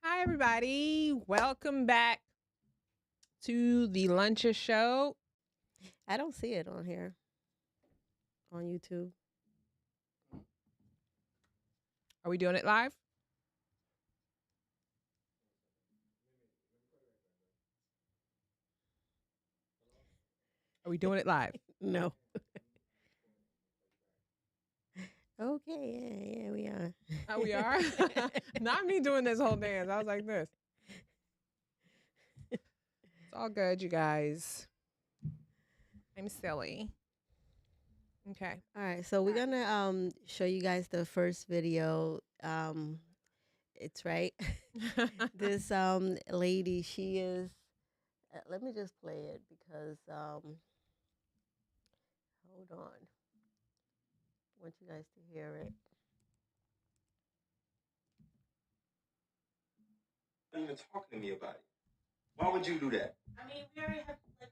Hi, everybody. Welcome back to the Lunches Show. I don't see it on here on YouTube. Are we doing it live? Are we doing it live? No. Okay, yeah, we are. Oh, we are? Not me doing this whole dance. I was like this. It's all good, you guys. I'm silly. Okay. All right, so we're gonna show you guys the first video. It's right. This lady, she is. Let me just play it because hold on. I want you guys to hear it. Not even talking to me about it. Why would you do that? I mean, we already have children.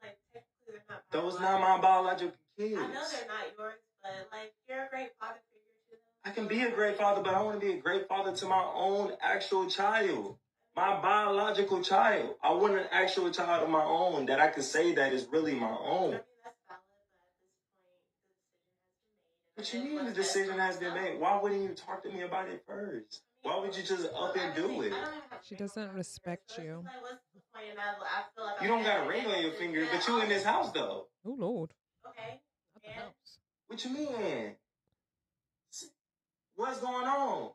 Like technically, they're not. Those not my biological kids. I know they're not yours, but like you're a great father figure to them. I can be a great father, but I want to be a great father to my own actual child. My biological child. I want an actual child of my own that I could say that is really my own. I mean, that's valid, but at this point, the decision has been made. What you mean the decision has been made? Why wouldn't you talk to me about it first? Why would you just up and do it? She doesn't respect you. You don't got a ring on your finger, but you in this house though. Oh, Lord. Okay. Not the house. What you mean? What's going on?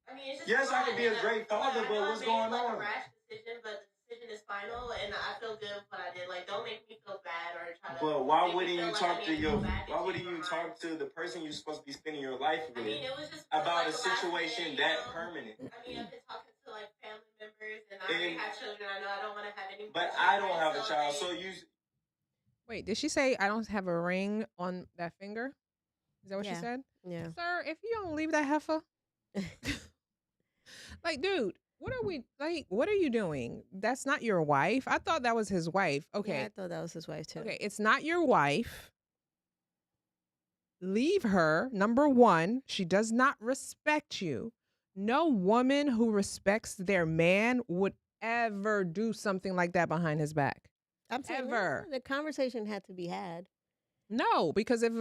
I mean, it's just yes, I could be a great father, but what's going like on? a rash decision, but the decision is final, and I feel good with what I did. Like, don't make me feel bad or try to. But why wouldn't you talk to your? Why wouldn't you talk to the person you're supposed to be spending your life with? I mean, it was just about like a situation that permanent. I mean, I've been talking to like family members, and I already have children. I know I don't want to have any. But I don't have a child, so you. Wait, did she say I don't have a ring on that finger? Is that what she said? Yeah. Sir, if you don't leave that heifer. Like, dude, what are you doing? That's not your wife. I thought that was his wife. Okay. Yeah, I thought that was his wife too. Okay, it's not your wife. Leave her. Number one, she does not respect you. No woman who respects their man would ever do something like that behind his back. I'm saying Ever. the conversation had to be had. No, because if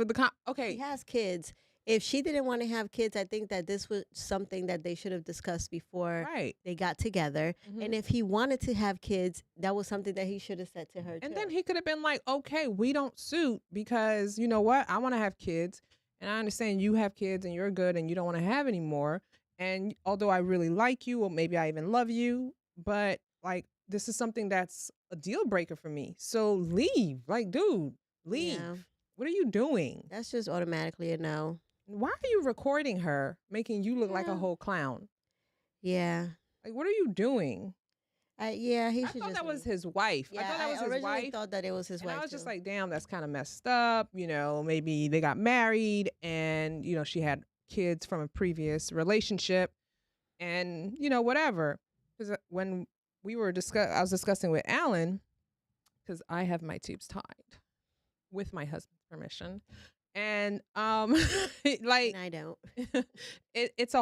She has kids. If she didn't want to have kids, I think that this was something that they should have discussed before right. they got together. Mhm. And if he wanted to have kids, that was something that he should have said to her And too. then he could have been like, okay, we don't suit because you know what? I want to have kids. And I understand you have kids and you're good and you don't want to have any more. And although I really like you, or maybe I even love you, but like this is something that's a deal breaker for me. So leave. Like, dude, leave. Yeah. What are you doing? That's just automatically a no. Why are you recording her, making you look like a Yeah. whole clown? Yeah. Like, what are you doing? Yeah, he I should thought just that was leave. his wife. Yeah, I thought that was his originally wife. thought that it was his And wife I was just too. like, damn, that's kind of messed up. You know, maybe they got married and, you know, she had kids from a previous relationship and, you know, whatever. Because when I was discussing with Alan, because I have my tubes tied with my husband's permission. And like And I don't. it's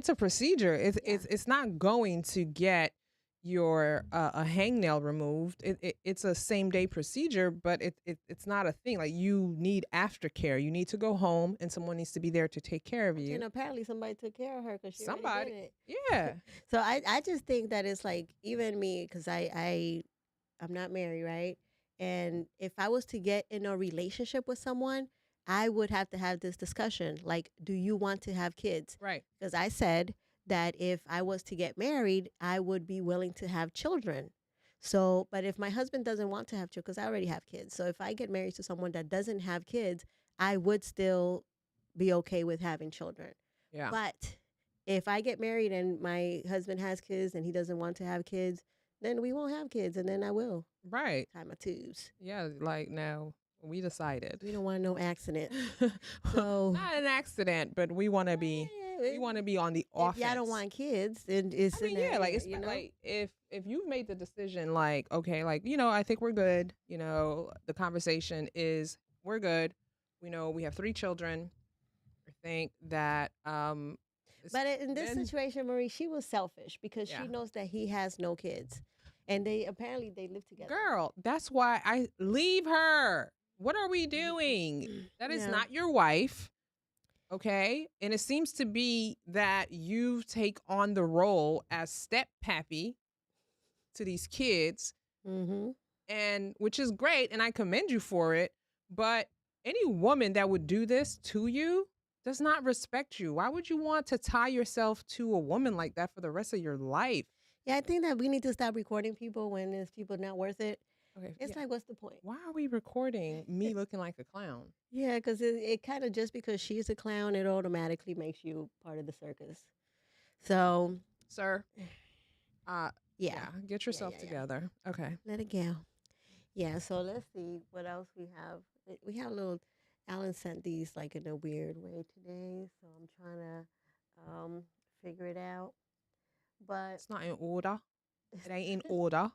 a procedure. It's not going to get your a hangnail removed. It's a same day procedure, but it's not a thing. Like you need aftercare. You need to go home, and someone needs to be there to take care of you. And apparently somebody took care of her because she already did it. Yeah. So I just think that it's like even me because I'm not married, right? And if I was to get in a relationship with someone, I would have to have this discussion. Like, do you want to have kids? Right. Because I said that if I was to get married, I would be willing to have children. So, but if my husband doesn't want to have children, because I already have kids. So if I get married to someone that doesn't have kids, I would still be okay with having children. Yeah. But if I get married and my husband has kids and he doesn't want to have kids, then we won't have kids, and then I will Right. tie my tubes. Yeah. Like now we decided We don't want no accident. So not an accident, but we want to be. We want to be on the offense. If y'all don't want kids, then it's I mean, yeah, like it's like if you've made the decision, like okay, like you know, I think we're good. You know, the conversation is we're good. We know we have 3 children. I think that But in this men- situation, Marie, she was selfish because Yeah. she knows that he has no kids, and they apparently they live together. Girl, that's why I leave her. What are we doing? That is Yeah. not your wife. Okay. And it seems to be that you take on the role as step pappy to these kids, Mm-hmm. and which is great. And I commend you for it. But any woman that would do this to you does not respect you. Why would you want to tie yourself to a woman like that for the rest of your life? Yeah, I think that we need to stop recording people when there's people not worth it. Okay. It's Yeah. like, what's the point? Why are we recording me looking like a clown? Yeah, because it kind of just because she's a clown, it automatically makes you part of the circus. So, Sir, yeah, yeah, get yourself yeah. together. Okay. let it go. Yeah, so let's see what else we have. We have a little. Alan sent these like in a weird way today, so I'm trying to figure it out. But It's not in order. It ain't in order.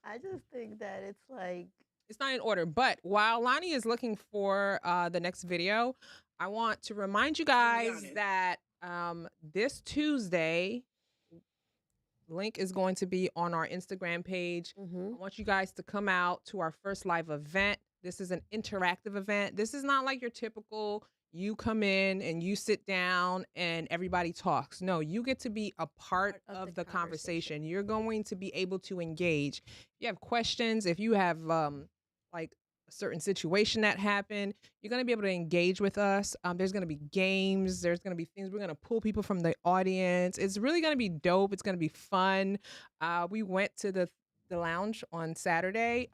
I just think that it's like It's not in order. But while Lanie is looking for the next video, I want to remind you guys that this Tuesday, link is going to be on our Instagram page. I want you guys to come out to our first live event. This is an interactive event. This is not like your typical you come in and you sit down and everybody talks. No, you get to be a part of the conversation. You're going to be able to engage. If you have questions, if you have like a certain situation that happened, you're going to be able to engage with us. There's going to be games. There's going to be things. We're going to pull people from the audience. It's really going to be dope. It's going to be fun. We went to the lounge on Saturday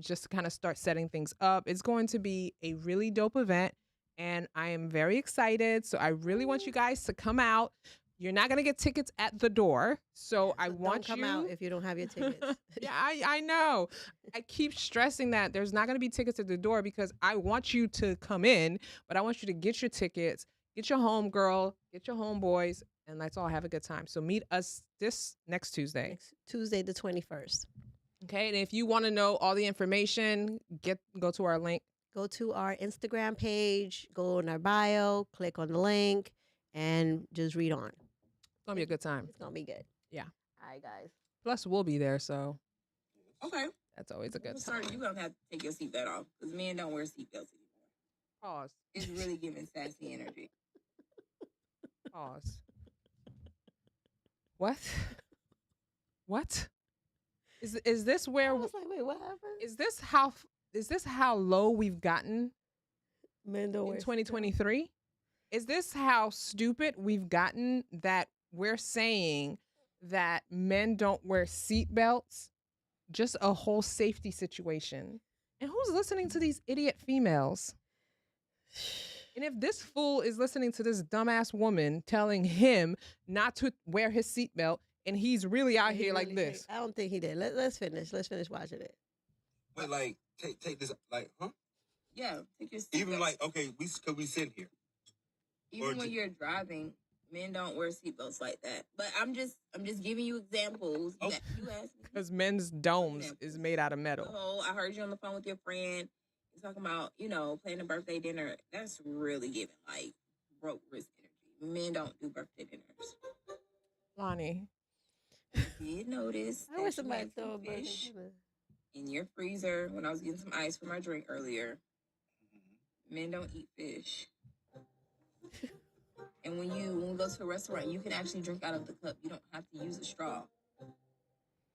just to kind of start setting things up. It's going to be a really dope event, and I am very excited. So I really want you guys to come out. You're not going to get tickets at the door. So I want don't come out if you don't have your tickets. Yeah, I know. I keep stressing that there's not going to be tickets at the door because I want you to come in, but I want you to get your tickets, get your homegirl, get your homeboys, and let's all have a good time. So meet us this next Tuesday. Next Tuesday the 21st. Okay, and if you want to know all the information, go to our link. Go to our Instagram page, go in our bio, click on the link, and just read on. It's going to be a good time. It's going to be good. Yeah. All right, guys. Plus, we'll be there, so Okay. that's always a good time. Sorry, you're going to have to take your seatbelt off because men don't wear seatbelts anymore. Pause. It's really giving sassy energy. Pause. What? What? Is this where I was like, wait, what happened? is this how low we've gotten Men don't in wear 2023? Is this how stupid we've gotten that we're saying that men don't wear seatbelts? Just a whole safety situation. And who's listening to these idiot females? And if this fool is listening to this dumbass woman telling him not to wear his seatbelt, and he's really out here like this. I don't think he did. Let's finish. Let's finish watching it. But like, take this, like, huh? Yeah, take your seatbelt. Even like, okay, we sit here. Even when you're driving, men don't wear seatbelts like that. But I'm just giving you examples that you asked me. Because men's domes is made out of metal. Oh, I heard you on the phone with your friend. You're talking about, planning a birthday dinner. That's really giving like broke wrist energy. Men don't do birthday dinners. Lonnie. I did notice I wish that you somebody had throw a some birthday fish dinner. in your freezer when I was getting some ice for my drink earlier. Men don't eat fish. And when we go to a restaurant, you can actually drink out of the cup. You don't have to use a straw.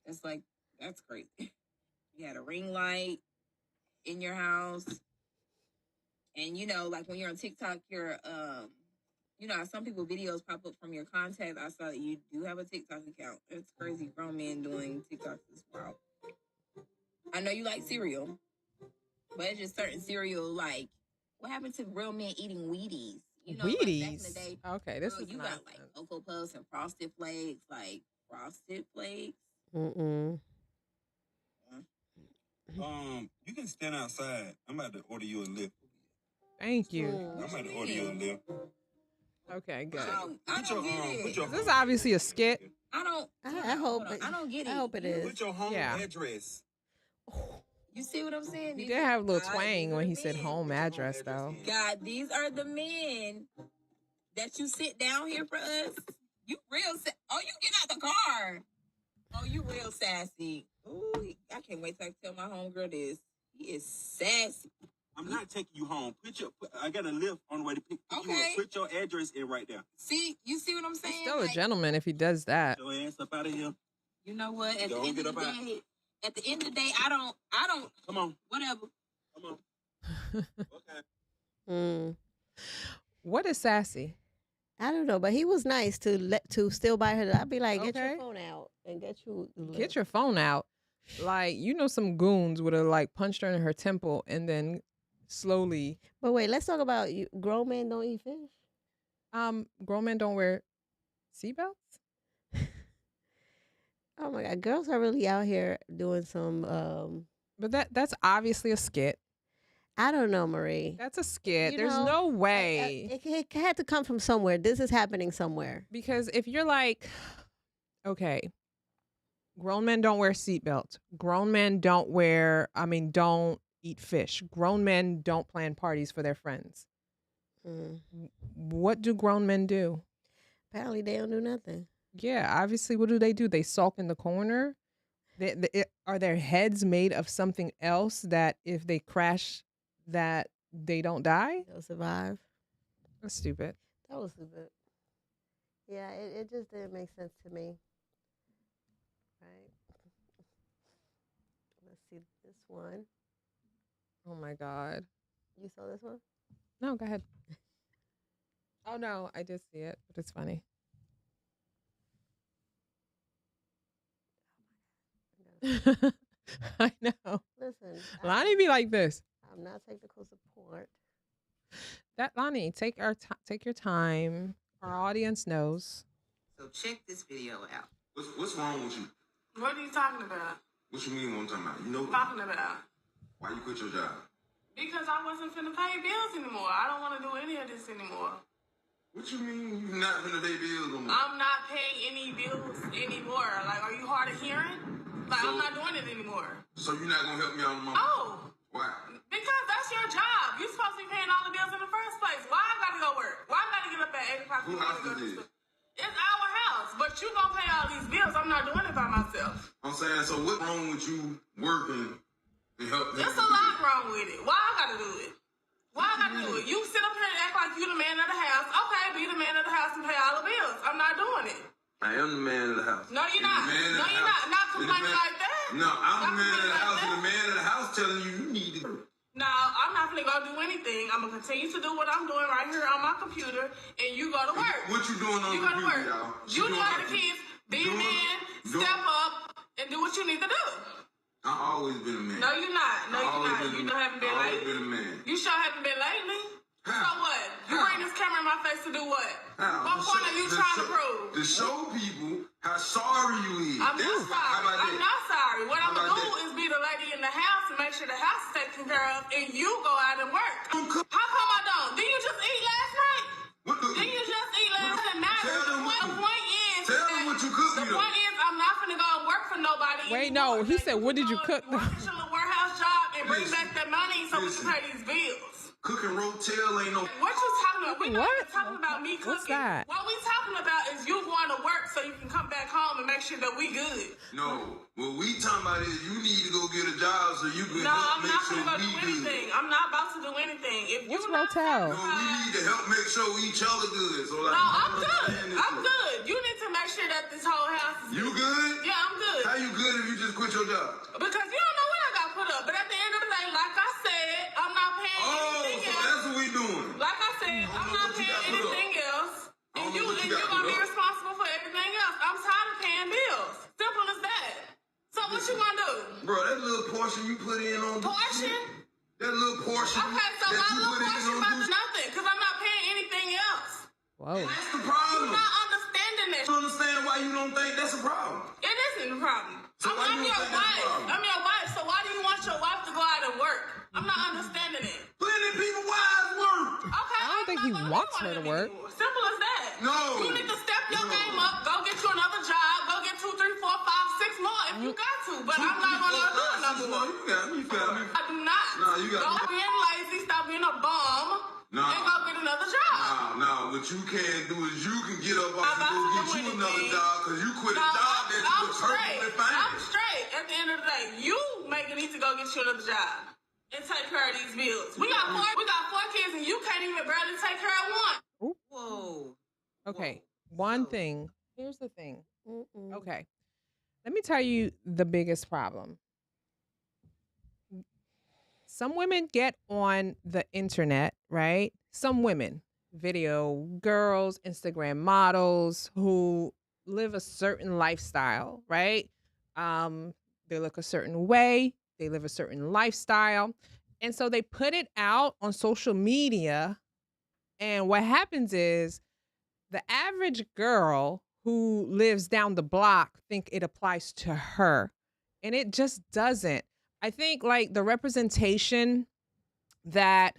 That's crazy. You had a ring light in your house. And like when you're on TikTok, you're some people videos pop up from your contacts. I saw that you do have a TikTok account. It's crazy. Grown men doing TikToks as well. I know you like cereal, but it's just certain cereal. Like, what happened to real men eating Wheaties? Wheaties? Like back in the day, Okay, this is you nonsense. got like Cocoa Puffs and Frosted Flakes, like Frosted Flakes. Mm-mm. You can stand outside. I'm about to order you a lift. Thank you. I'm about to order you a lift. Okay, good. I don't get it. This is obviously a skit. I don't. I hope. I don't get it. I hope it is. Put your home address. You see what I'm saying? He did have a little twang when he said home address, though. God, these are the men that you sit down here for us. You real oh, you get out the car. Oh, you real sassy. Ooh, I can't wait till I tell my homegirl this. He is sassy. I'm not taking you home. I got a lift on the way to pick you Okay. up. Put your address in right there. See, you see what I'm saying? Still a gentleman if he does that. Get your ass up out of here. You know what? At the Don't end get of the up out. day, at the end of the day, I don't. Come on. Whatever. Come on. Okay. Mm. What is sassy? I don't know, but he was nice to still buy her. I'd be like, get Okay. your phone out and get you. Get your phone out. Like, you know, some goons would have like punched her in her temple and then slowly. But wait, let's talk about you. Grown men don't eat fish. Grown men don't wear seatbelts. Oh my God, girls are really out here doing some. But that's obviously a skit. I don't know, Marie. That's a skit. You There's know, no way. It had to come from somewhere. This is happening somewhere. Because if you're like, okay, grown men don't wear seatbelts. Grown men don't eat fish. Grown men don't plan parties for their friends. Mm. What do grown men do? Apparently, they don't do nothing. Yeah, obviously, what do? They sulk in the corner. Are their heads made of something else that if they crash, that they don't die? They'll survive. That's stupid. That was stupid. Yeah, it just didn't make sense to me. Right. Let's see this one. Oh my God. You saw this one? No, go ahead. Oh no, I did see it, but it's funny. I know. Listen, Lanie be like this. I'm not technical support. That Lanie, take your time. Our audience knows. So check this video out. What's wrong with you? What are you talking about? What you mean what I'm talking about? You know Talking about? why you quit your job? Because I wasn't finna pay bills anymore. I don't want to do any of this anymore. What you mean you not gonna pay bills no more? I'm not paying any bills anymore. Like, are you hard of hearing? Like, I'm not doing it anymore. So you're not gonna help me out no more? Oh, Why? because that's your job. You're supposed to be paying all the bills in the first place. Why I gotta go work? Why I gotta get up at 8 o'clock? Who house is this? It's our house, but you gonna pay all these bills. I'm not doing it by myself. I'm saying, so what's wrong with you working and help? There's a lot wrong with it. Why I gotta do it? Why I gotta do it? You sit up here and act like you the man of the house. Okay, be the man of the house and pay all the bills. I'm not doing it. I am the man of the house. No, you're not. No, you're not. Not complaining like that. No, I'm the man of the Not house, and the complaining man of the house telling you need to work. No, I'm not gonna go do anything. I'm gonna continue to do what I'm doing right here on my computer, and you go to work. What you doing on You the go to computer, work. y'all? You do the kids, be a man, step up, and do what you need to do. I've always been a man. No, you're not. No, you're not. You haven't been I've always lately. been a man. You sure haven't been lately. So How? what? You How? bring this camera in my face to do what? How? What point are you trying to prove? To show people how sorry you is. I'm not How sorry. about I'm that? not sorry. What How I'm gonna about do that? is be the lady in the house and make sure the house is taken care of, and you go out and work. Don't cook. How come I don't? Didn't you just eat last night? What the? Didn't you just eat last night? Doesn't matter. Tell them what The you- point is. Tell them what you cooked The me, though. point is, I'm not gonna go and work for nobody. Wait, anymore. no, he Like, said, what did you go cook? and Work at your warehouse job and bring Listen. back that money so we Listen. can pay these bills. Cooking rotel ain't no. What you talking about? We not What? even talking about me cooking. What's that? What we talking about is you going to work so you can come back home and make sure that we good. No. What we talking about is you need to go get a job so you can No, help I'm make not sure gonna go we do good. anything. I'm not about to do anything. If What's you not Rotel? No, we need to help make sure each other good. So like, No, I'm I good. understand this I'm shit. good. You need to make sure that this whole house is You good? Yeah, I'm good. How you good if you just quit your job? Because you don't know what I got put up. But at the end of the day, like I said, I'm not paying Oh, anything so else. that's what we doing. Like I said, I don't I'm know not what you paying got put up. anything else. I And don't you know what you and got you're gonna put be up. responsible for everything else. I'm tired of paying bills. Simple as that. So what you gonna do? Bro, that little portion you put in on Portion? that little portion Okay, so that my you little put in portion on about do- nothing, because I'm not paying anything else. Whoa. That's the problem. You're not understanding this. I don't understand why you don't think that's a problem. It isn't a problem. So why I'm you your don't think that's a wife. problem? I'm your wife, so why do you want your wife to go out and work? I'm not understanding it. Plenty of people wives work. Okay, I don't think he wants her to work. Simple as that. No. You need to step your No. game up, go get you another job, go get 2, 3, 4, 5, 6 more if you got to. But I'm not gonna do it no No, more. you got me. You got me. I do not. Nah, you got Stop me. being lazy, stop being a bum, and go get another job. No. What you can do is you can get up off I'm and go not get doing you another anything. job because you quit a job that you I'm was straight. perfectly fine. I'm straight. At the end of the day, you need to go get you another job and take care of these bills. We got four kids, and you can't even barely take care of one. Ooh. Whoa. Okay. Whoa. One So- thing. Here's the thing. Mm-mm. Okay. Let me tell you the biggest problem. Some women get on the internet, right? Some women, video girls, Instagram models who live a certain lifestyle, right? They look a certain way, they live a certain lifestyle. And so they put it out on social media. And what happens is the average girl who lives down the block think it applies to her. And it just doesn't. I think like the representation that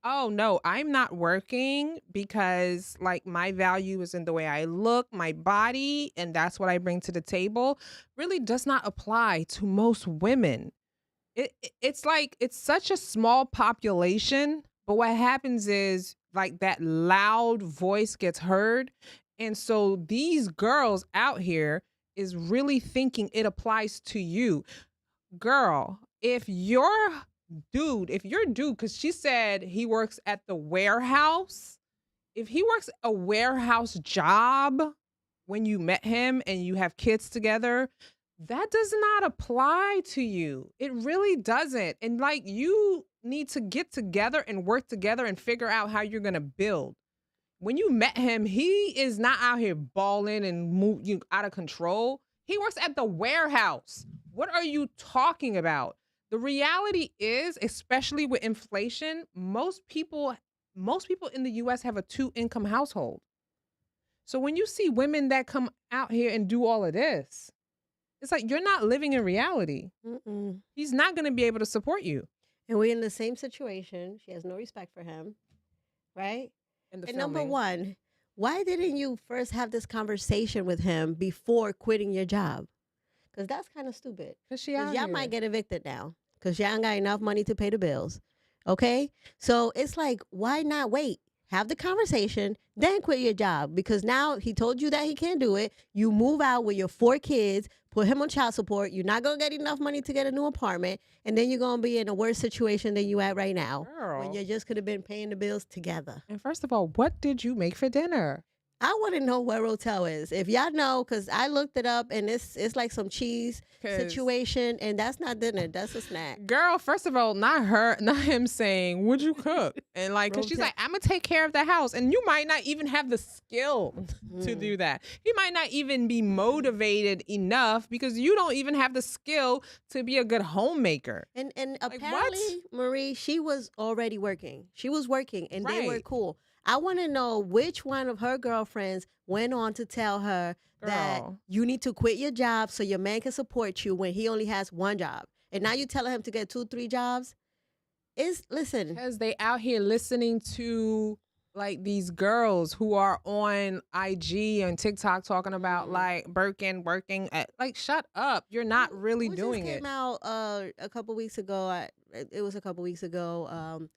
oh no, I'm not working because like my value is in the way I look, my body, and that's what I bring to the table really does not apply to most women. It's like it's such a small population, but what happens is like that loud voice gets heard. And so these girls out here is really thinking it applies to you. Girl, if your dude, because she said he works at the warehouse, if he works a warehouse job when you met him and you have kids together, that does not apply to you. It really doesn't. And like you need to get together and work together and figure out how you're going to build. When you met him, he is not out here balling and you out of control. He works at the warehouse. What are you talking about? The reality is, especially with inflation, most people in the US have a 2-income household. So when you see women that come out here and do all of this, it's like you're not living in reality. Mm-mm. He's not going to be able to support you. And we're in the same situation. She has no respect for him, right? And number one, why didn't you first have this conversation with him before quitting your job? Because that's kind of stupid. Because y'all might get evicted now because y'all ain't got enough money to pay the bills. Okay? So it's like, why not wait? Have the conversation, then quit your job. Because now he told you that he can't do it. You move out with your 4 kids, put him on child support. You're not going to get enough money to get a new apartment. And then you're going to be in a worse situation than you at right now. Girl. When you just could have been paying the bills together. And first of all, what did you make for dinner? I want to know where Rotel is. If y'all know, because I looked it up and it's like some cheese situation, and that's not dinner. That's a snack. Girl, first of all, not him saying, would you cook? And like, because she's like, I'm going to take care of the house. And you might not even have the skill to do that. He might not even be motivated enough because you don't even have the skill to be a good homemaker. And Like, apparently, Marie, she was already working. She was working and they were Right. cool. I want to know which one of her girlfriends went on to tell her that Girl. you need to quit your job so your man can support you when he only has 1 job. And now you telling him to get 2, 3 jobs? Listen. Because they out here listening to like these girls who are on IG and TikTok talking about like Birkin working at, like, shut up. You're not really Who doing just it. came out a couple weeks ago. It was a couple weeks ago.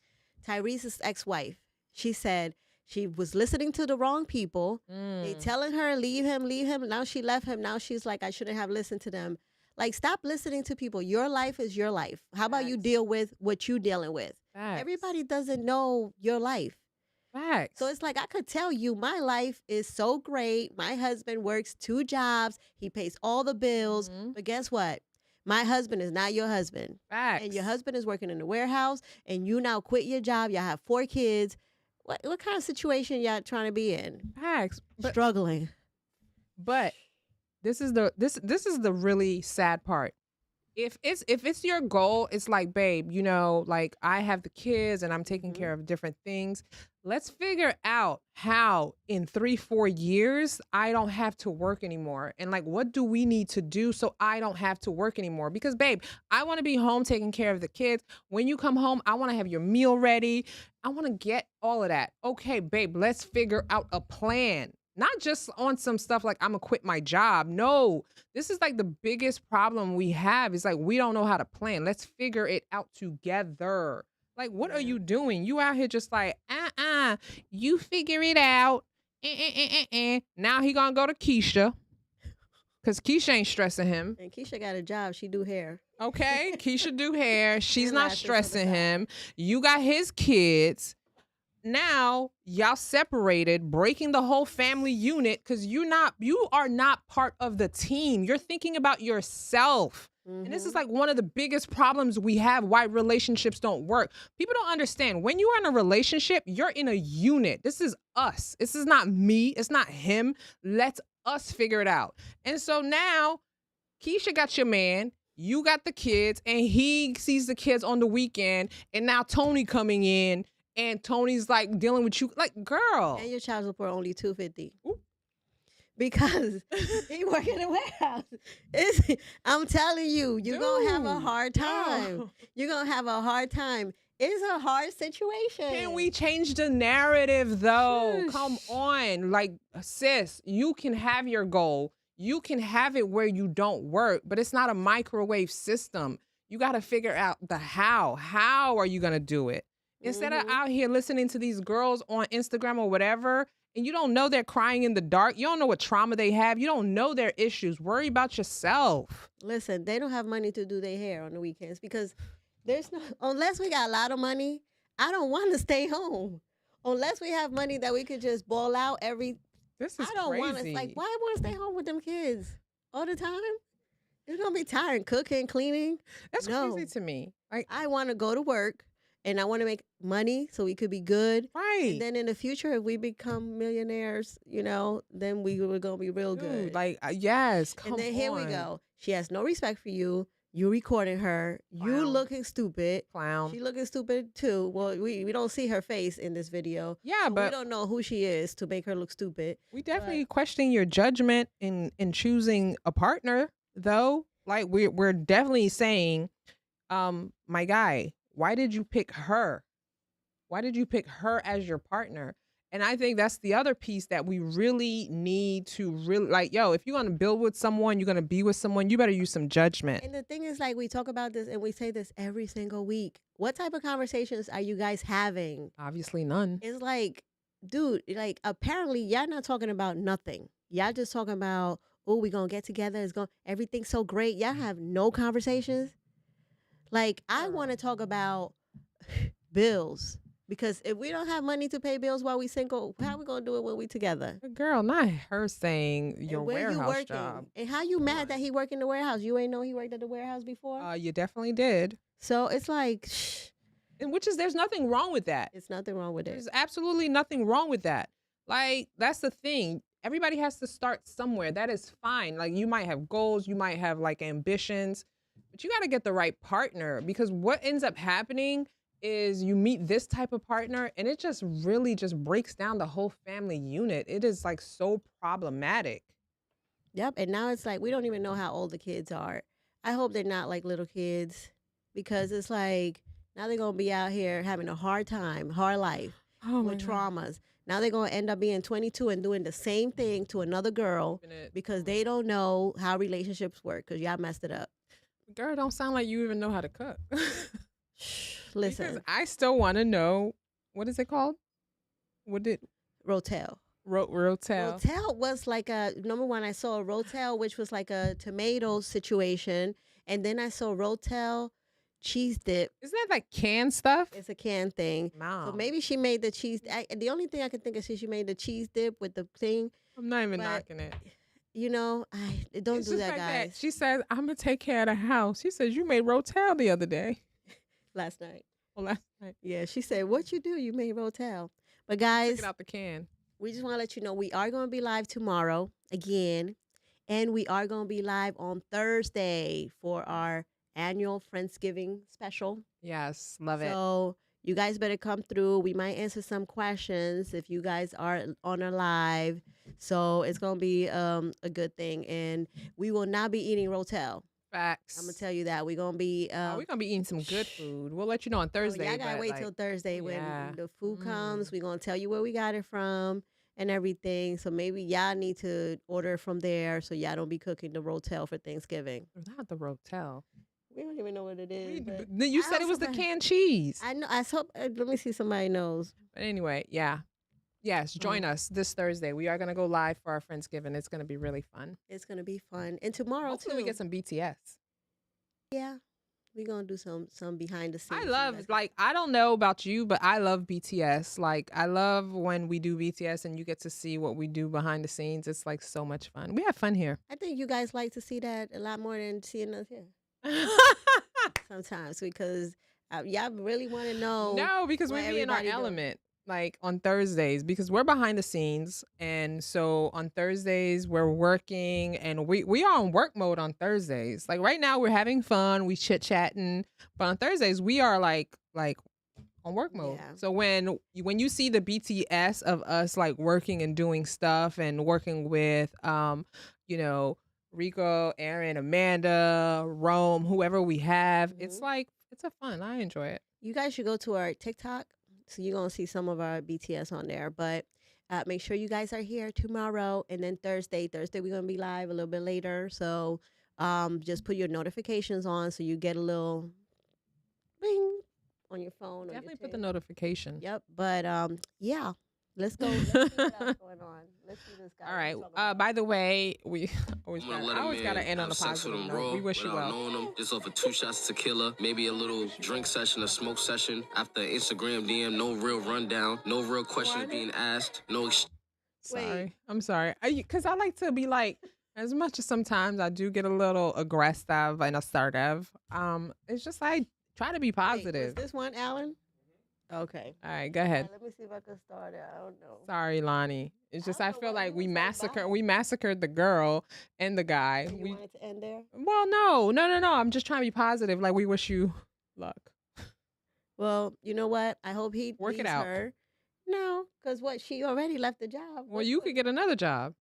Tyrese's ex-wife. She said she was listening to the wrong people. They telling her, leave him. Now she left him. Now she's like, I shouldn't have listened to them. Like, stop listening to people. Your life is your life. How about you Facts. deal with what you're dealing with? Facts. Everybody doesn't know your life. Facts. So it's like, I could tell you my life is so great. My husband works 2 jobs. He pays all the bills. But guess what? My husband is not your husband. Facts. And your husband is working in the warehouse and you now quit your job. Y'all have 4 kids. What kind of situation y'all trying to be in? Facts. Struggling. But this is the really sad part. If it's your goal, it's like, babe, you know, like I have the kids and I'm taking care of different things. Let's figure out how in 3-4 years I don't have to work anymore. And like, what do we need to do so I don't have to work anymore? Because babe, I want to be home taking care of the kids. When you come home, I want to have your meal ready. I want to get all of that. Okay, babe, let's figure out a plan. Not just on some stuff like I'm gonna quit my job. No, this is like the biggest problem we have is like we don't know how to plan. Let's figure it out together. Like, what are Yeah. you doing? You out here just like, you figure it out. Now he gonna go to Keisha. Cause Keisha ain't stressing him. And Keisha got a job. She do hair. Okay. Keisha do hair. She's And not lashes on the stressing side. him. You got his kids. Now y'all separated, breaking the whole family unit because you are not part of the team. You're thinking about yourself. And this is Mhm. like one of the biggest problems we have why relationships don't work. People don't understand when you are in a relationship, you're in a unit. This is us. This is not me. It's not him. Let's us figure it out. And so now Keisha got your man, you got the kids, and he sees the kids on the weekend, and now Tony coming in, and Tony's like dealing with you. Like, girl. And your child support only $250. Ooh. Because he work in a warehouse. I'm telling you, you're gonna have a Dude, hard time. no. You're gonna have a hard time. It's a hard situation. Can we change the narrative though? Shush. Come on. Like, sis, you can have your goal. You can have it where you don't work, but it's not a microwave system. You got to figure out the how. How are you going to do it? Instead of Mhm. out here listening to these girls on Instagram or whatever, and you don't know they're crying in the dark. You don't know what trauma they have. You don't know their issues. Worry about yourself. Listen, they don't have money to do their hair on the weekends because there's no, unless we got a lot of money, I don't want to stay home. Unless we have money that we could just ball out every, This is I don't want to, crazy. like, why I want to stay home with them kids all the time? It's going to be tiring cooking, cleaning. That's No. crazy to me. Like, I want to go to work and I want to make money so we could be good. right. And then in the future, if we become millionaires, then we were going to be real Dude, good. like, yes, come And then here we on. go. She has no respect for you. You recording her. You Clown. looking stupid. Clown. She looking stupid too. Well, we don't see her face in this video. Yeah, so we but don't know who she is to make her look stupid. we definitely question your judgment in choosing a partner, though. Like, we're definitely saying, my guy, why did you pick her? Why did you pick her as your partner? And I think that's the other piece that we really need to really, like, yo, if you're going to build with someone, you're going to be with someone, you better use some judgment. And the thing is, like, we talk about this and we say this every single week. What type of conversations are you guys having? Obviously none. It's like, dude, like, apparently y'all not talking about nothing. Y'all just talking about, oh, we gonna get together. Everything's so great. Y'all have no conversations. Like, I want to talk about bills. Because if we don't have money to pay bills while we single, how we gonna do it when we together? Girl, not her saying your And where you warehouse working? job. And how you mad that he worked in the warehouse? You ain't know he worked at the warehouse before? You definitely did. So it's like, shh, And there's nothing wrong with that. it's nothing wrong with it. There's absolutely nothing wrong with that. Like, that's the thing. Everybody has to start somewhere. That is fine. Like, you might have goals, you might have like ambitions, but you got to get the right partner, because what ends up happening is you meet this type of partner and it just really just breaks down the whole family unit. It is like so problematic. Yep. And now it's like, we don't even know how old the kids are. I hope they're not like little kids, because it's like, now they're going to be out here having a hard time, hard life Oh with traumas. Now they're going to end up being 22 and doing the same thing to another girl because they don't know how relationships work because y'all messed it up. Girl, don't sound like you even know how to cook. Listen, Because I still want to know, what is it called? What did Rotel. Rotel? Rotel was like number one, I saw a Rotel, which was like a tomato situation. And then I saw Rotel cheese dip. Isn't that like canned stuff? It's a can thing. No. So maybe she made the cheese. The only thing I can think of is she made the cheese dip with the thing. I'm not even but, knocking it. Don't It's do just that, like guys. She says, I'm going to take care of the house. She says, you made Rotel the other day. Last night. Well, last night. Yeah, she said, what you do? You made Rotel. But Took guys, it out the can. we just want to let you know we are going to be live tomorrow again. And we are going to be live on Thursday for our annual Friendsgiving special. Yes, love it. So you guys better come through. We might answer some questions if you guys are on our live. So it's going to be a good thing. And we will not be eating Rotel. Facts. I'm going to tell you that. We're going to be... we're going to be eating some good food. We'll let you know on Thursday. Y'all got to but, wait like, till Thursday when yeah. the food comes. We're going to tell you where we got it from and everything. So maybe y'all need to order from there so y'all don't be cooking the Rotel for Thanksgiving. Not the Rotel. We don't even know what it is. But You said it was the canned cheese. I know. I hope. Let me see. Somebody knows. But anyway, yeah. Yes, join us this Thursday. We are going to go live for our Friendsgiving. It's going to be really fun. It's gonna be fun. And tomorrow Hopefully too. we get some BTS. Yeah, we're gonna do some behind the scenes. I love, like, I don't know about you, but I love BTS. Like, I love when we do BTS and you get to see what we do behind the scenes. It's like so much fun. We have fun here. I think you guys like to see that a lot more than seeing us here. Sometimes because y'all really want to know. No, because we be in our element. Like on Thursdays, because we're behind the scenes, and so on Thursdays we're working, and we are on work mode on Thursdays. Like right now we're having fun, we chit chatting, but on Thursdays we are like on work mode. Yeah. So when you see the BTS of us like working and doing stuff and working with Rico, Aaron, Amanda, Rome, whoever we have, it's like it's a fun. I enjoy it. You guys should go to our TikTok. So you're going to see some of our BTS on there. But make sure you guys are here tomorrow. And then Thursday we're going to be live a little bit later. So just put your notifications on so you get a little bing on your phone. Definitely put the notification. Yep. But yeah, let's go. Let's see what else going on. Let's see this guy. All right. By the way, we always gotta end on a positive note. We wish you well. Just off of 2 shots of tequila, maybe a little drink session, a smoke session. After Instagram DM, no real rundown, no real questions being asked, no. I'm sorry. Because I like to be like, as much as sometimes I do get a little aggressive and assertive. It's just I try to be positive. Is this one, Alan? Okay. All right, go ahead. Let me see if I can start it. I don't know. Sorry, Lanie. It's just I feel like we massacred the girl and the guy. You wanted to end there? Well, no. I'm just trying to be positive. Like we wish you luck. Well, you know what? I hope he work it out. Her. No, because she already left the job. Well, you could get another job.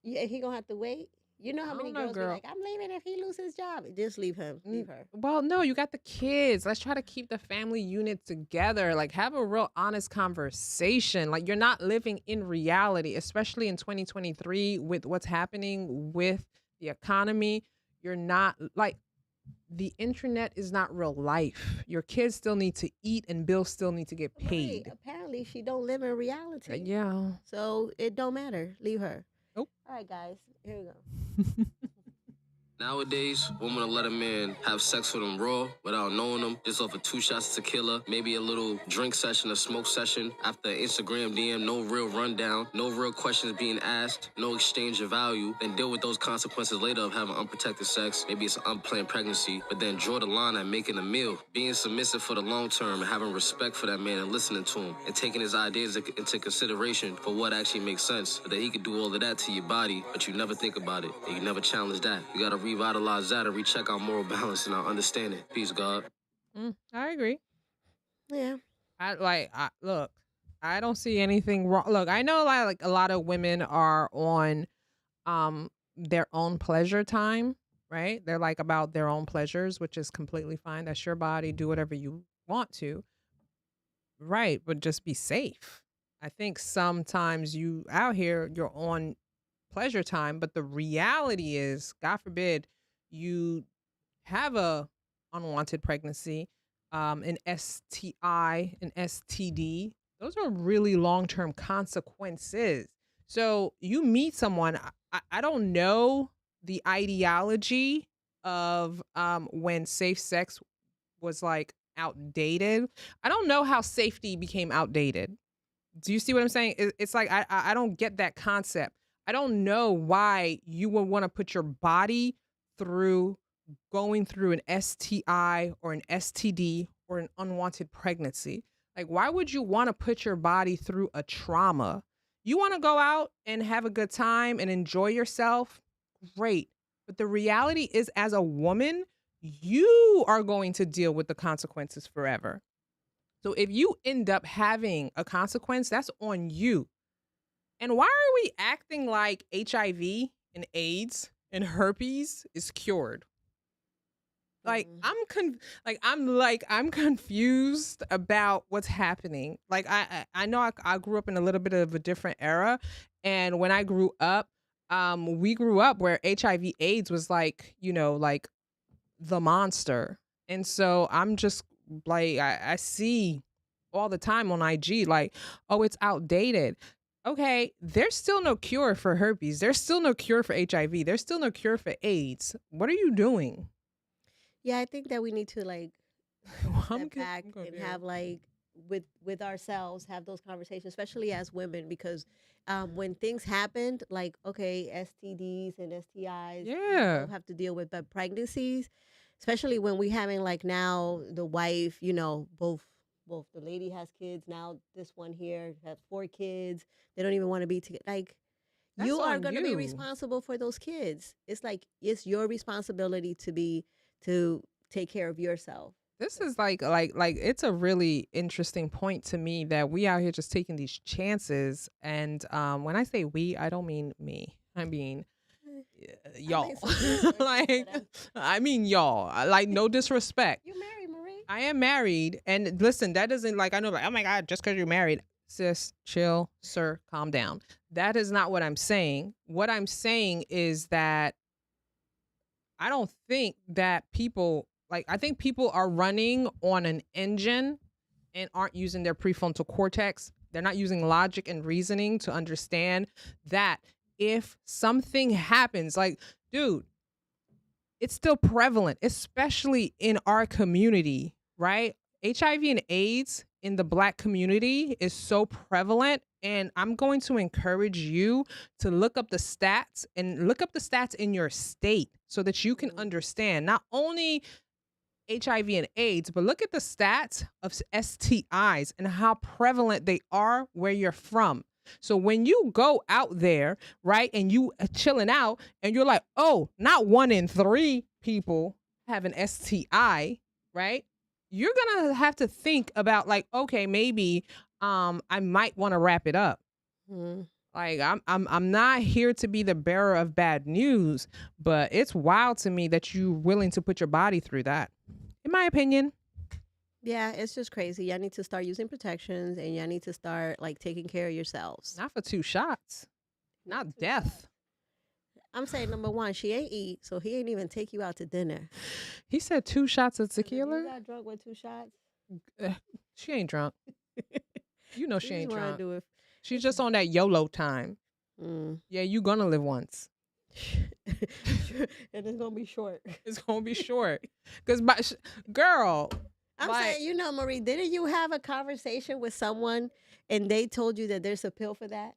Yeah, he gonna have to wait. You know how many girls be like, I'm leaving if he loses his job. Just leave him. Leave her. Well, no, you got the kids. Let's try to keep the family unit together. Like, have a real honest conversation. Like, you're not living in reality, especially in 2023 with what's happening with the economy. You're not, like, the internet is not real life. Your kids still need to eat and bills still need to get paid. Right. Apparently, she don't live in reality. Yeah. So, it don't matter. Leave her. Nope. All right, guys. Here we go. Nowadays, women will let a man have sex with them raw without knowing them, just off of 2 shots of tequila, maybe a little drink session, a smoke session. After Instagram DM, no real rundown, no real questions being asked, no exchange of value. Then deal with those consequences later of having unprotected sex. Maybe it's an unplanned pregnancy, but then draw the line at making a meal. Being submissive for the long term and having respect for that man and listening to him and taking his ideas into consideration for what actually makes sense. But that he could do all of that to your body, but you never think about it and you never challenge that. You gotta revitalize that and recheck our moral balance and our understanding. Peace, God. I agree. Yeah. Look, I don't see anything wrong. Look, I know like a lot of women are on their own pleasure time, right? They're like about their own pleasures, which is completely fine. That's your body. Do whatever you want to. Right. But just be safe. I think sometimes you out here, you're on pleasure time, but the reality is, God forbid, you have a unwanted pregnancy, an STI, an STD. Those are really long-term consequences. So you meet someone, I don't know the ideology of when safe sex was like outdated. I don't know how safety became outdated. Do you see what I'm saying? It's like I don't get that concept. I don't know why you would want to put your body through going through an STI or an STD or an unwanted pregnancy. Like, why would you want to put your body through a trauma? You want to go out and have a good time and enjoy yourself? Great. But the reality is, as a woman, you are going to deal with the consequences forever. So if you end up having a consequence, that's on you. And why are we acting like HIV and AIDS and herpes is cured? Like I'm confused about what's happening. Like I know I grew up in a little bit of a different era, and when I grew up, we grew up where HIV AIDS was like, you know, like the monster. And so I'm just like, I see all the time on IG, like, oh, it's outdated. Okay, there's still no cure for herpes. There's still no cure for HIV. There's still no cure for AIDS. What are you doing? Yeah, I think that we need to like step back I'm and confused. have like with ourselves have those conversations, especially as women, because when things happened, like okay, STDs and STIs, we Yeah. both have to deal with, but pregnancies, especially when we having like now the wife, both the lady has kids now. This one here has 4 kids. They don't even want to be together. Like That's you are on going to be you. responsible for those kids. It's like it's your responsibility to take care of yourself. This is like it's a really interesting point to me that we out here just taking these chances. And when I say we, I don't mean me. I mean y'all. mean some people, Like but I mean y'all. Like no disrespect. You married, Marie? I am married, and listen, that doesn't like I know like oh my god, just because you're married, sis, chill, sir, calm down. That is not what I'm saying. What I'm saying is that I don't think that people like I think people are running on an engine and aren't using their prefrontal cortex. They're not using logic and reasoning to understand that if something happens, like, dude, it's still prevalent, especially in our community, right? HIV and AIDS in the Black community is so prevalent. And I'm going to encourage you to look up the stats and look up the stats in your state so that you can understand not only HIV and AIDS, but look at the stats of STIs and how prevalent they are where you're from. So when you go out there, right, and you chilling out and you're like, oh, not 1 in 3 people have an STI, right? You're going to have to think about like, okay, maybe I might want to wrap it up. Mhm. Like I'm not here to be the bearer of bad news, but it's wild to me that you're willing to put your body through that. In my opinion. Yeah, it's just crazy. Y'all need to start using protections, and y'all need to start like taking care of yourselves. Not for 2 shots. Not for death. I'm saying number one, she ain't eat, so he ain't even take you out to dinner. He said 2 shots of 'Cause if tequila. You got drunk with 2 shots. She ain't drunk. You know she just ain't wanna drunk. do it. She's just on that YOLO time. Mm. Yeah, you gonna live once. And it's gonna be short. It's gonna be short. Cause girl, I'm like, saying, Marie, didn't you have a conversation with someone and they told you that there's a pill for that?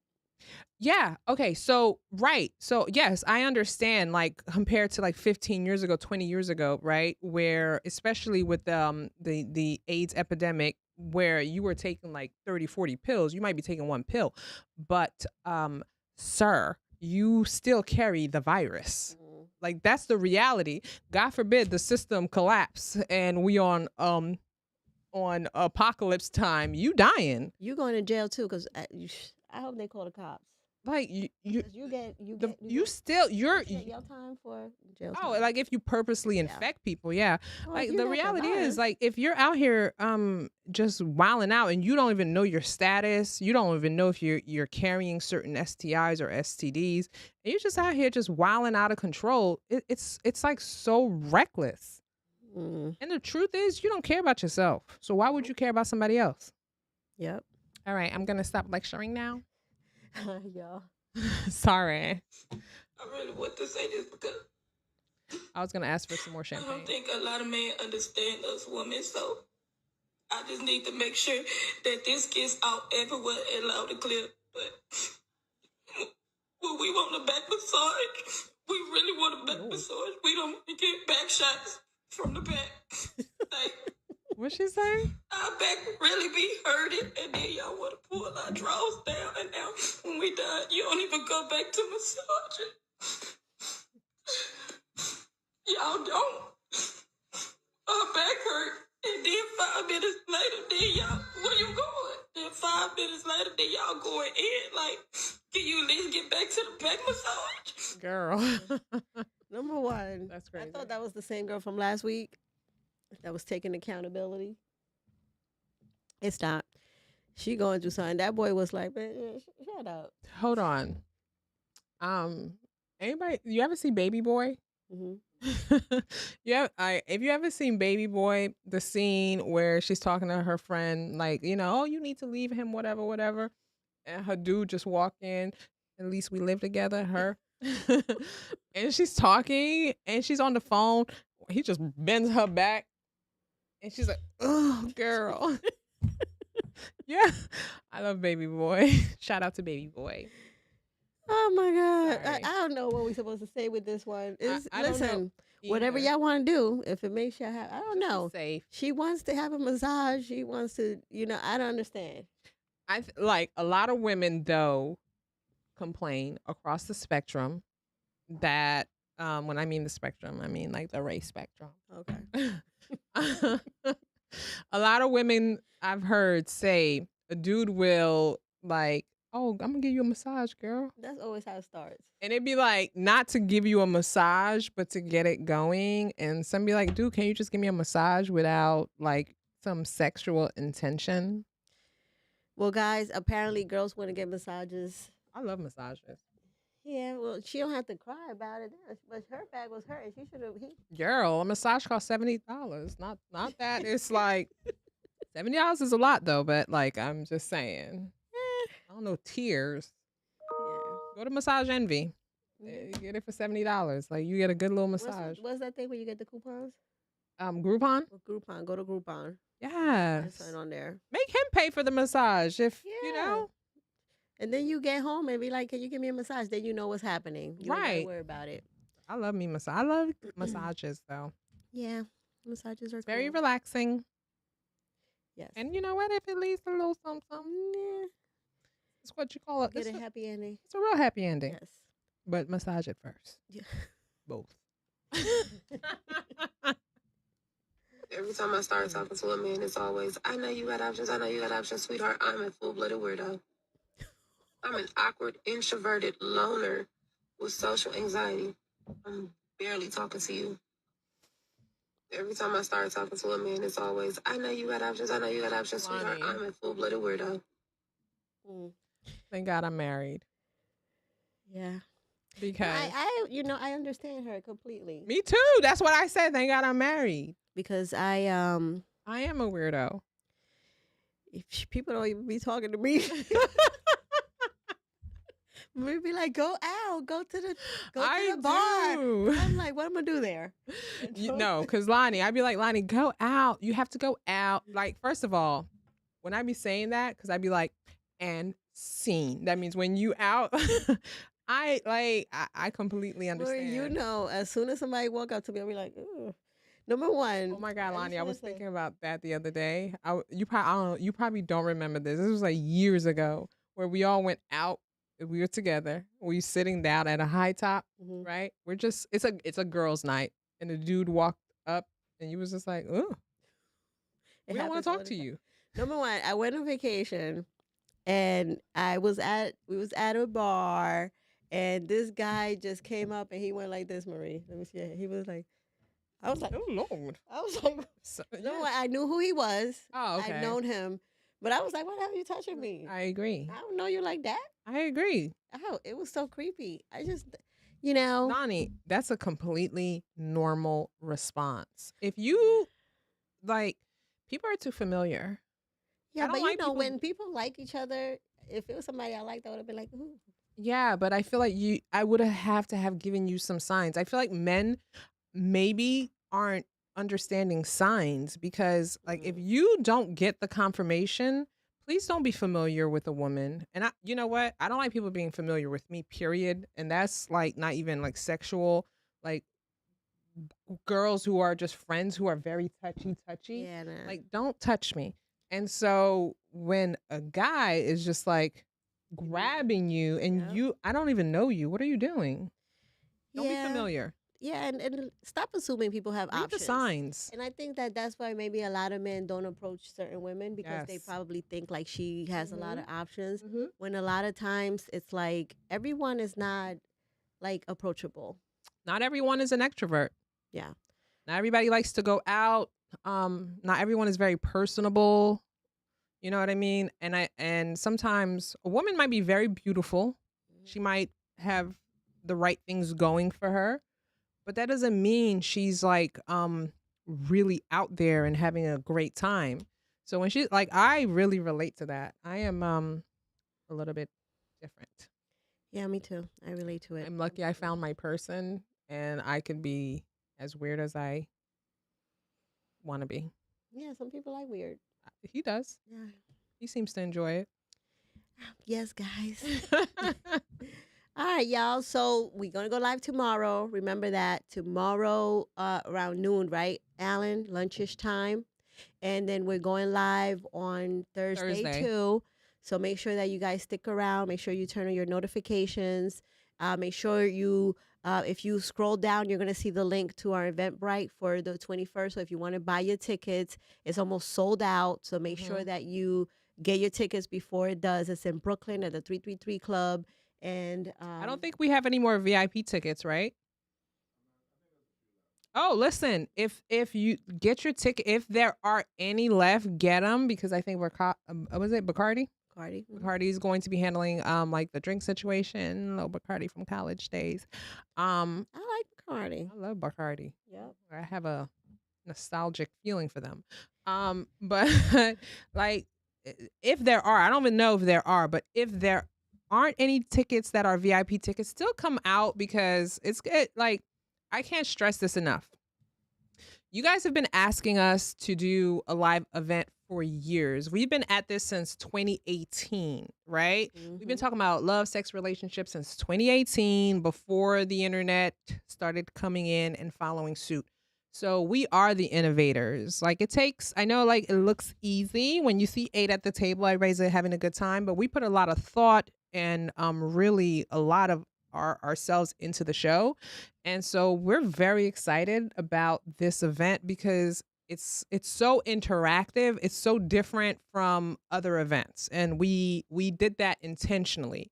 yeah. Okay. So, right. So, yes, I understand, like, compared to like 15 years ago, 20 years ago, right? Where, especially with the AIDS epidemic, where you were taking like 30, 40 pills, you might be taking 1 pill. But, sir, you still carry the virus. Like, that's the reality. God forbid the system collapse and we on apocalypse time, you dying. You going to jail too, because I hope they call the cops. Like you 'Cause you get you're your time for jail oh, time. like if you purposely infect people, yeah. Well, if Like you the got reality is, virus- like if you're out here just wilding out and you don't even know your status, you don't even know if you're carrying certain STIs or STDs, and you're just out here just wilding out of control. It's like so reckless. Mm. And the truth is, you don't care about yourself. So why would you care about somebody else? Yep. All right, I'm gonna stop lecturing now. Y'all. Sorry. I really want to say this because I was gonna ask for some more I champagne. don't think a lot of men understand us women, so I just need to make sure that this gets out everywhere and loud and clear. But when we want a back massage, we really want a back massage. We don't want to get back shots from the back. Like, What'd she say? our back really be hurting, and then y'all want to pull our drawers down, and now when we done, you don't even go back to massaging. Y'all don't. Our back hurt, and then 5 minutes later, then y'all, where you going? Then 5 minutes later, then y'all going in. Like, can you at least get back to the back massage? Girl. Number one. That's crazy. I thought that was the same girl from last week that was taking accountability. It's not. She going through something. That boy was like, man, shut up. Hold on. Anybody, you ever see Baby Boy? Mm-hmm. Yeah, if you ever seen Baby Boy, the scene where she's talking to her friend, like, oh, you need to leave him, whatever, whatever, and her dude just walked in. At least we live together, her, and she's talking, and she's on the phone. He just bends her back, and she's like, "Oh, girl." Yeah, I love Baby Boy. Shout out to Baby Boy. Oh my God. Sorry. I don't know what we're supposed to say with this one. I don't know Listen, whatever either. y'all want to do, if it makes y'all happy, I don't Just be know. safe. She wants to have a massage. She wants to, I don't understand. Like a lot of women though complain across the spectrum that when I mean the spectrum, I mean like the race spectrum. Okay. A lot of women I've heard say a dude will like, "Oh, I'm gonna give you a massage, girl." That's always how it starts. And it'd be like not to give you a massage, but to get it going. And some be like, "Dude, can you just give me a massage without like some sexual intention?" Well, guys, apparently girls want to get massages. I love massages. Yeah, well, she don't have to cry about it, but her bag was hurt. She should have. Girl, a massage costs $70. Not that it's like $70 is a lot though, but like I'm just saying. I don't know, tears. Yeah. Go to Massage Envy. Mhm. You get it for $70. Like you get a good little massage. What's that thing where you get the coupons? Groupon? Groupon. Go to Groupon. Yes. Sign on there. Make him pay for the massage if Yeah. And then you get home and be like, "Can you give me a massage?" Then you know what's happening. You don't gotta worry about it. I love me massage. I love massages though. Yeah, massages are Very cool. relaxing. Yes. And you know what? If it leads to a little something, yeah, it's what you call it. Get a happy ending. It's a real happy ending. Yes. But massage it first. Yeah. Both. Every time I start talking to a man, it's always, "I know you got options. I know you got options, sweetheart. I'm a full-blooded weirdo. I'm an awkward, introverted loner with social anxiety. I'm barely talking to you." Every time I start talking to a man, it's always, "I know you got options. I know you got options, sweetheart. Lanie. I'm a full-blooded weirdo." Thank God I'm married. Yeah. Because I understand her completely. me too. That's what I said. Thank God I'm married. Because I am a weirdo. If people don't even be talking to me. We'd be like, "Go out, go to the bar." I'm like, "What am I gonna do there?" No, because Lanie, I'd be like, "Lanie, go out. You have to go out." Like, first of all, when I be saying that, because I'd be like, "and scene." That means when you out, I completely understand. As soon as somebody walk up to me, I'll be like, "Ooh." Number one. Oh my God, Lanie, I was say- thinking about that the other day. You probably don't remember this. This was like years ago where we all went out. We were together. We were sitting down at a high top, right? We're just it's a girls' night, and the dude walked up, and you was just like, "Oh, we don't want to talk to you." Number one, I went on vacation, and we was at a bar, and this guy just came up, and he went like this, Marie. Let me see. He was like, I was like, "Oh Lord!" I was like, no, I knew who he was. Oh, okay. I've known him, but I was like, "What have you touching me?" I agree. I don't know you like that. I agree. Oh, it was so creepy. I just, Lanie, that's a completely normal response. If you like, people are too familiar. Yeah, but like when people like each other, if it was somebody I liked, I would have been like, "Ooh." Yeah, but I feel like I would have to have given you some signs. I feel like men maybe aren't understanding signs because like if you don't get the confirmation, please don't be familiar with a woman. And you know what? I don't like people being familiar with me, period. And that's like not even like sexual, like girls who are just friends who are very touchy. Yeah, nah. Like don't touch me. And so when a guy is just like grabbing you and I don't even know you, what are you doing? Don't be familiar. Yeah, and stop assuming people have Read options. the signs. And I think that's why maybe a lot of men don't approach certain women because they probably think like she has a lot of options. When a lot of times it's like everyone is not like approachable. Not everyone is an extrovert. Yeah. Not everybody likes to go out. Not everyone is very personable. You know what I mean? And sometimes a woman might be very beautiful. She might have the right things going for her. but that doesn't mean she's like really out there and having a great time. So when she like, I really relate to that. I am a little bit different. Yeah, me too. I relate to it. I'm lucky I found my person, and I can be as weird as I want to be. Yeah, some people like weird. He does. Yeah. He seems to enjoy Yes, guys. it. All right, y'all. So we're gonna go live tomorrow. Remember that tomorrow, around noon, right, Alan? Lunchish time, and then we're going live on Thursday too. So make sure that you guys stick around. Make sure you turn on your notifications. Make sure you, if you scroll down, you're gonna see the link to our Eventbrite for the 21st. So if you want to buy your tickets, it's almost sold out. So make sure that you get your tickets before it does. It's in Brooklyn at the 333 Club. And I don't think we have any more VIP tickets, right? Oh, listen, if you get your ticket, if there are any left, get them, because I think was it Bacardi? Cardi. Bacardi is going to be handling like the drink situation. Little Bacardi from college days. I like Bacardi. I love Bacardi. Yep. I have a nostalgic feeling for them. But like, if there are, I don't even know if there are, but if there aren't any tickets that are VIP tickets, still come out, because it's good. Like, I can't stress this enough. You guys have been asking us to do a live event for years. We've been at this since 2018, right? We've been talking about love, sex, relationships since 2018, before the internet started coming in and following suit. So we are the innovators. Like, it takes, I know, like, it looks easy when you see 8 at the table, everybody's having a good time, but we put a lot of thought and really a lot of ourselves into the show. And so we're very excited about this event, because it's so interactive. It's so different from other events. And we did that intentionally,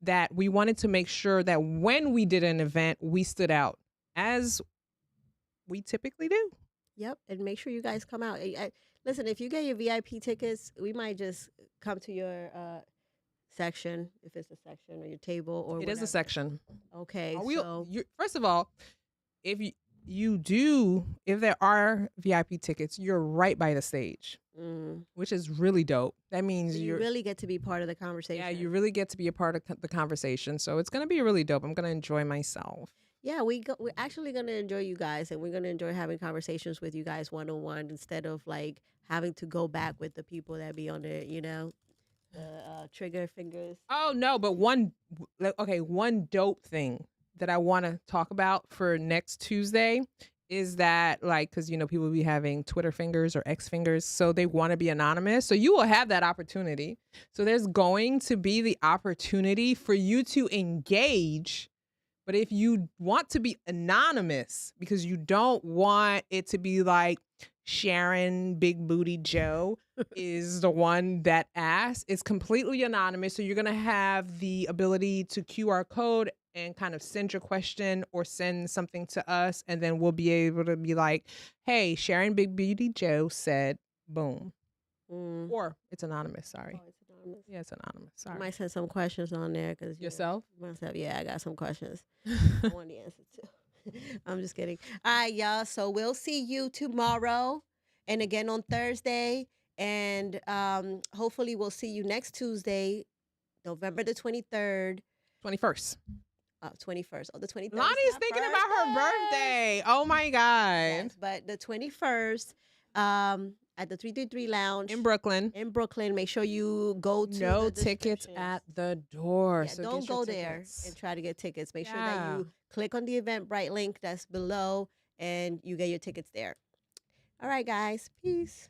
that we wanted to make sure that when we did an event, we stood out, as we typically do. Yep. And make sure you guys come out. Listen, if you get your VIP tickets, we might just come to your section, if it's a section, or your table, or It is whatever. a section. Okay. First of all, if if there are VIP tickets, you're right by the stage, which is really dope. That means you really get to be part of the conversation. Yeah, you really get to be a part of the conversation. So it's going to be really dope. I'm going to enjoy myself. Yeah, we're actually going to enjoy you guys, and we're going to enjoy having conversations with you guys one-on-one, instead of like having to go back with the people that be on the, trigger fingers. Oh, no, but one dope thing that I want to talk about for next Tuesday is that, like, because, people will be having Twitter fingers or X fingers, so they want to be anonymous. So you will have that opportunity. So there's going to be the opportunity for you to engage. But if you want to be anonymous, because you don't want it to be like Sharon Big Booty Joe is the one that asked, it's completely anonymous. So you're going to have the ability to QR code and kind of send your question or send something to us. And then we'll be able to be like, hey, Sharon Big Booty Joe said, boom. Or it's anonymous. Sorry. Oh, it's anonymous. Yeah, it's anonymous. Sorry. I might send some questions on there, because yourself. Myself, yeah, I got some questions. I want the answer to. I'm just kidding. All right, y'all. So we'll see you tomorrow, and again on Thursday, and hopefully we'll see you next Tuesday, November the 23rd. 21st. 21st. Oh, the 23rd. Lonnie's thinking about her birthday. Oh my God. Yes, but the 21st, at the 333 Lounge in Brooklyn. Make sure you go to no tickets at the door. Yeah, so don't go there and try to get tickets. Make sure that you click on the Eventbrite link that's below, and you get your tickets there. All right, guys. Peace.